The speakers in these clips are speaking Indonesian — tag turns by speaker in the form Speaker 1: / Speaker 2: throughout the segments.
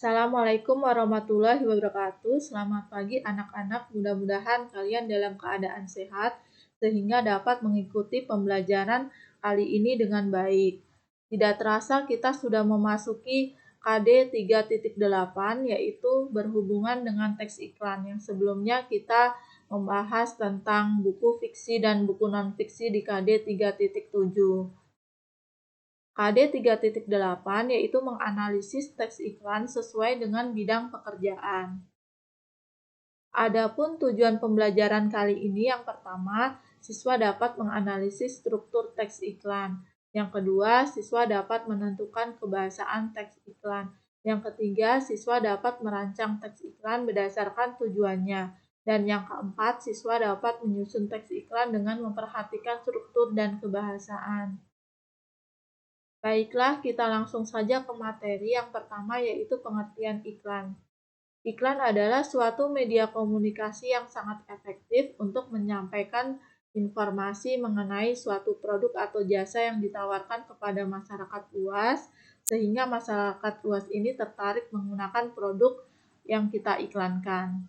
Speaker 1: Assalamualaikum warahmatullahi wabarakatuh. Selamat pagi anak-anak. Mudah-mudahan kalian dalam keadaan sehat sehingga dapat mengikuti pembelajaran kali ini dengan baik. Tidak terasa kita sudah memasuki KD 3.8 yaitu berhubungan dengan teks iklan yang sebelumnya kita membahas tentang buku fiksi dan buku non-fiksi di KD 3.7. KD 3.8 yaitu menganalisis teks iklan sesuai dengan bidang pekerjaan. Adapun tujuan pembelajaran kali ini yang pertama, siswa dapat menganalisis struktur teks iklan. Yang kedua, siswa dapat menentukan kebahasaan teks iklan. Yang ketiga, siswa dapat merancang teks iklan berdasarkan tujuannya. Dan yang keempat, siswa dapat menyusun teks iklan dengan memperhatikan struktur dan kebahasaan. Baiklah, kita langsung saja ke materi yang pertama yaitu pengertian iklan. Iklan adalah suatu media komunikasi yang sangat efektif untuk menyampaikan informasi mengenai suatu produk atau jasa yang ditawarkan kepada masyarakat luas, sehingga masyarakat luas ini tertarik menggunakan produk yang kita iklankan.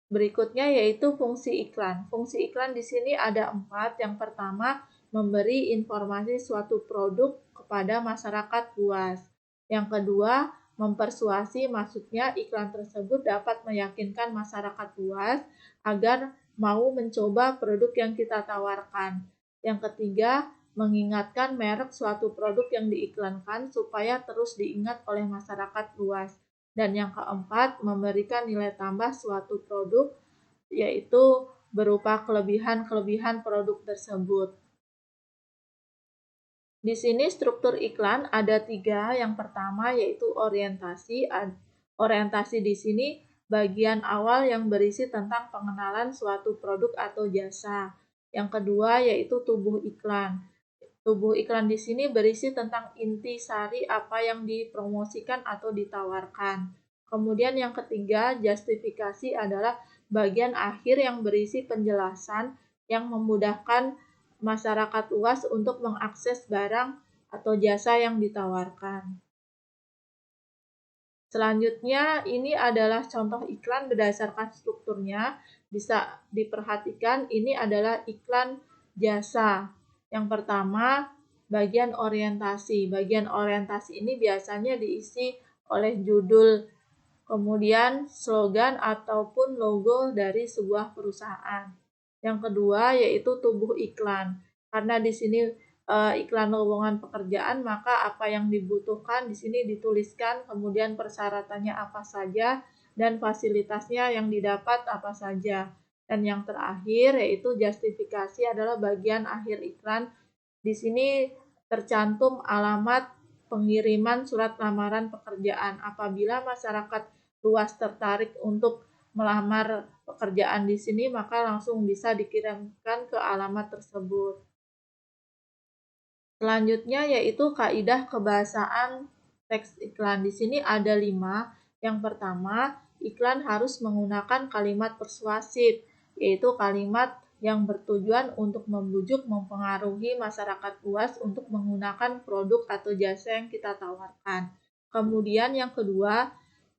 Speaker 1: Berikutnya yaitu fungsi iklan. Fungsi iklan di sini ada 4. Yang pertama, memberi informasi suatu produk kepada masyarakat luas. Yang kedua, mempersuasi, maksudnya iklan tersebut dapat meyakinkan masyarakat luas agar mau mencoba produk yang kita tawarkan. Yang ketiga, mengingatkan merek suatu produk yang diiklankan supaya terus diingat oleh masyarakat luas. Dan yang keempat, memberikan nilai tambah suatu produk, yaitu berupa kelebihan-kelebihan produk tersebut. Di sini struktur iklan ada 3. Yang pertama yaitu orientasi. Orientasi di sini bagian awal yang berisi tentang pengenalan suatu produk atau jasa. Yang kedua yaitu tubuh iklan. Tubuh iklan di sini berisi tentang inti sari apa yang dipromosikan atau ditawarkan. Kemudian yang ketiga, justifikasi adalah bagian akhir yang berisi penjelasan yang memudahkan masyarakat luas untuk mengakses barang atau jasa yang ditawarkan. Selanjutnya, ini adalah contoh iklan berdasarkan strukturnya. Bisa diperhatikan, ini adalah iklan jasa. Yang pertama, bagian orientasi. Bagian orientasi ini biasanya diisi oleh judul, kemudian slogan ataupun logo dari sebuah perusahaan. Yang kedua yaitu tubuh iklan. Karena di sini iklan lowongan pekerjaan, maka apa yang dibutuhkan di sini dituliskan, kemudian persyaratannya apa saja dan fasilitasnya yang didapat apa saja. Dan yang terakhir yaitu justifikasi adalah bagian akhir iklan. Di sini tercantum alamat pengiriman surat lamaran pekerjaan. Apabila masyarakat luas tertarik untuk melamar pekerjaan di sini, maka langsung bisa dikirimkan ke alamat tersebut. Selanjutnya yaitu kaidah kebahasaan teks iklan. Di sini ada 5. Yang pertama, iklan harus menggunakan kalimat persuasif, yaitu kalimat yang bertujuan untuk membujuk, mempengaruhi masyarakat luas untuk menggunakan produk atau jasa yang kita tawarkan. Kemudian yang kedua,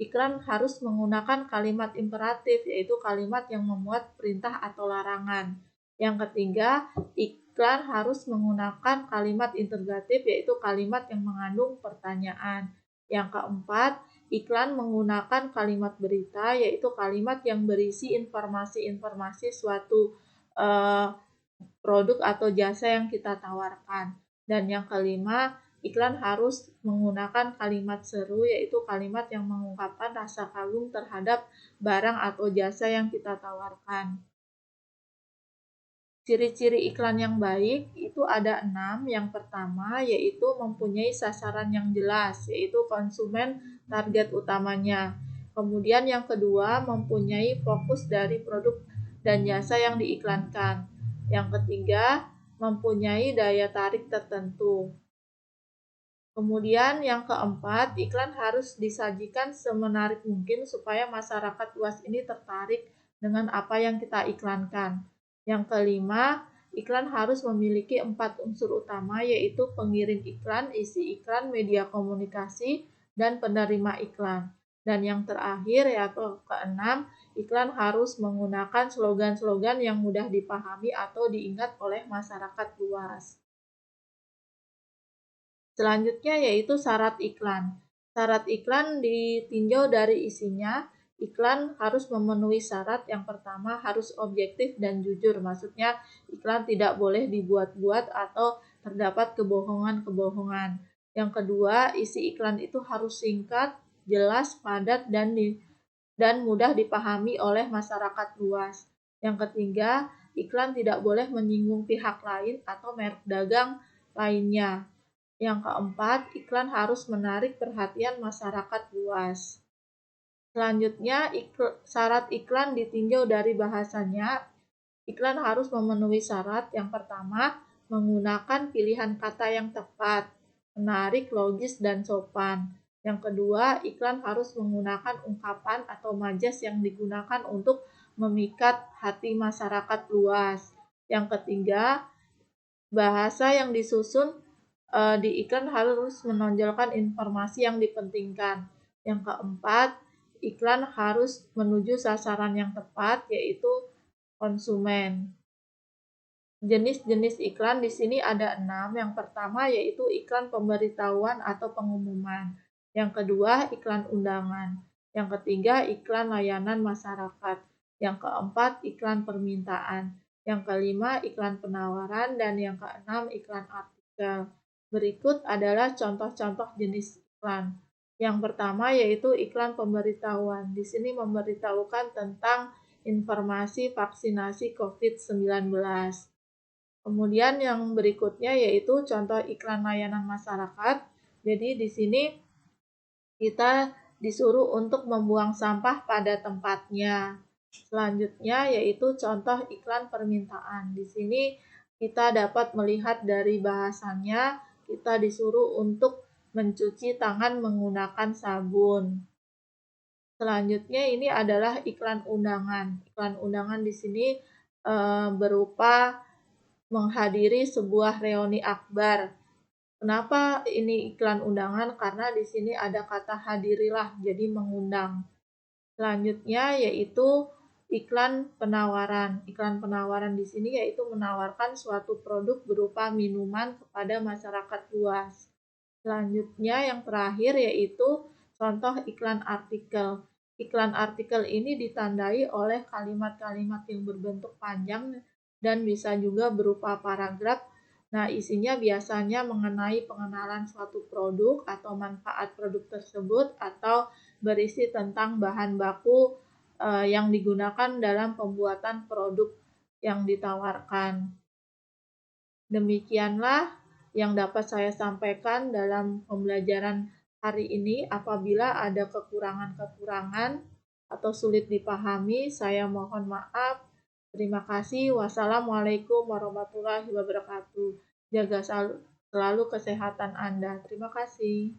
Speaker 1: iklan harus menggunakan kalimat imperatif, yaitu kalimat yang memuat perintah atau larangan. Yang ketiga, iklan harus menggunakan kalimat interrogatif, yaitu kalimat yang mengandung pertanyaan. Yang keempat, iklan menggunakan kalimat berita, yaitu kalimat yang berisi informasi-informasi suatu produk atau jasa yang kita tawarkan. Dan yang kelima, iklan harus menggunakan kalimat seru, yaitu kalimat yang mengungkapkan rasa kagum terhadap barang atau jasa yang kita tawarkan. Ciri-ciri iklan yang baik itu ada 6. Yang pertama yaitu mempunyai sasaran yang jelas, yaitu konsumen target utamanya. Kemudian yang kedua, mempunyai fokus dari produk dan jasa yang diiklankan. Yang ketiga, mempunyai daya tarik tertentu. Kemudian yang keempat, iklan harus disajikan semenarik mungkin supaya masyarakat luas ini tertarik dengan apa yang kita iklankan. Yang kelima, iklan harus memiliki 4 unsur utama, yaitu pengirim iklan, isi iklan, media komunikasi, dan penerima iklan. Dan yang terakhir yaitu keenam, iklan harus menggunakan slogan-slogan yang mudah dipahami atau diingat oleh masyarakat luas. Selanjutnya yaitu syarat iklan. Syarat iklan ditinjau dari isinya. Iklan harus memenuhi syarat. Yang pertama harus objektif dan jujur. Maksudnya iklan tidak boleh dibuat-buat atau terdapat kebohongan-kebohongan. Yang kedua, isi iklan itu harus singkat, jelas, padat, dan mudah dipahami oleh masyarakat luas. Yang ketiga, iklan tidak boleh menyinggung pihak lain atau merek dagang lainnya. Yang keempat, iklan harus menarik perhatian masyarakat luas. Selanjutnya, syarat iklan ditinjau dari bahasanya. Iklan harus memenuhi syarat. Yang pertama, menggunakan pilihan kata yang tepat, menarik, logis, dan sopan. Yang kedua, iklan harus menggunakan ungkapan atau majas yang digunakan untuk memikat hati masyarakat luas. Yang ketiga, bahasa yang disusun di iklan harus menonjolkan informasi yang dipentingkan. Yang keempat, iklan harus menuju sasaran yang tepat, yaitu konsumen. Jenis-jenis iklan di sini ada 6. Yang pertama yaitu iklan pemberitahuan atau pengumuman. Yang kedua, iklan undangan. Yang ketiga, iklan layanan masyarakat. Yang keempat, iklan permintaan. Yang kelima, iklan penawaran. Dan yang keenam, iklan artikel. Berikut adalah contoh-contoh jenis iklan. Yang pertama yaitu iklan pemberitahuan. Di sini memberitahukan tentang informasi vaksinasi COVID-19. Kemudian yang berikutnya yaitu contoh iklan layanan masyarakat. Jadi di sini kita disuruh untuk membuang sampah pada tempatnya. Selanjutnya yaitu contoh iklan permintaan. Di sini kita dapat melihat dari bahasanya, kita disuruh untuk mencuci tangan menggunakan sabun. Selanjutnya ini adalah iklan undangan. Iklan undangan di sini berupa menghadiri sebuah reuni akbar. Kenapa ini iklan undangan? Karena di sini ada kata hadirilah, jadi mengundang. Selanjutnya yaitu iklan penawaran. Iklan penawaran di sini yaitu menawarkan suatu produk berupa minuman kepada masyarakat luas. Selanjutnya yang terakhir yaitu contoh iklan artikel. Iklan artikel ini ditandai oleh kalimat-kalimat yang berbentuk panjang dan bisa juga berupa paragraf. Nah, isinya biasanya mengenai pengenalan suatu produk atau manfaat produk tersebut atau berisi tentang bahan baku yang digunakan dalam pembuatan produk yang ditawarkan. Demikianlah yang dapat saya sampaikan dalam pembelajaran hari ini. Apabila ada kekurangan-kekurangan atau sulit dipahami, saya mohon maaf. Terima kasih. Wassalamualaikum warahmatullahi wabarakatuh. Jaga selalu kesehatan Anda. Terima kasih.